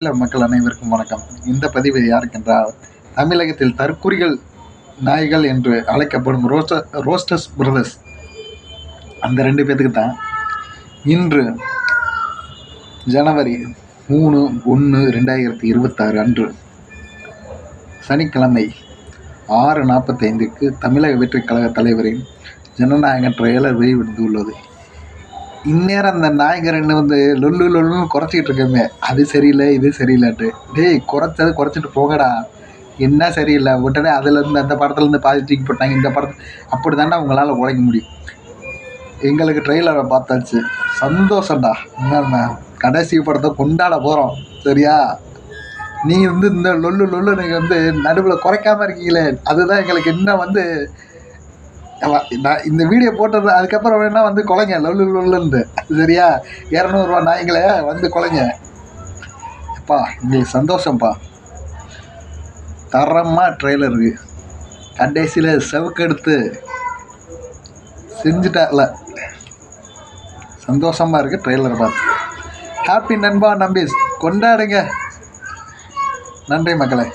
மக்கள் அனைவருக்கும் வணக்கம். இந்த பதிவு யாருக்கென்றால், தமிழகத்தில் தற்குறிகள் நாய்கள் என்று அழைக்கப்படும் ரோஸ்டர்ஸ் பிரதர்ஸ் அந்த 2 பேத்துக்கு தான். இன்று ஜனவரி 3/1/2026 அன்று சனிக்கிழமை 6:45க்கு தமிழக வெற்றிக் கழக தலைவரின் ஜனநாயக ட்ரெய்லர் வெளிவந்துள்ளது. இந்நேரம் அந்த நாயகரன்னு லொல்லுன்னு குறைச்சிக்கிட்டு இருக்கமே, அது சரியில்லை இது சரியில்லைன்ட்டு. டேய், குறைச்சது குறைச்சிட்டு போங்கடா. என்ன சரியில்லை உடனே அதுலேருந்து அந்த படத்துலேருந்து பாதி தூக்கி போட்டாங்க. இந்த படத்தை அப்படி தாண்டா உங்களால் உழைக்க முடியும். எங்களுக்கு ட்ரெய்லரை பார்த்தாச்சு, சந்தோஷம்டா. என்னன்னா கடைசி படத்தை கொண்டாட போகிறோம், சரியா? நீ இந்த லொல்லு நீங்கள் நடுவில் குறைக்காமல் இருக்கீங்களே, அதுதான் எங்களுக்கு இன்னும் நான் இந்த வீடியோ போட்டது. அதுக்கப்புறம் வேணா கொலைங்க லொல்லுன்னு, சரியா? 200 ரூபா நாய்ங்களே கொலைங்க. அப்பா, எங்களுக்கு சந்தோஷம்ப்பா. தரமாக ட்ரெய்லர் இருக்குது. கடைசியில் செவக்கெடுத்து செஞ்சுட்டால, சந்தோஷமாக இருக்குது ட்ரெய்லரை பார்த்து. ஹாப்பி நண்பா நம்பிஸ், கொண்டாடுங்க. நன்றி மக்களே.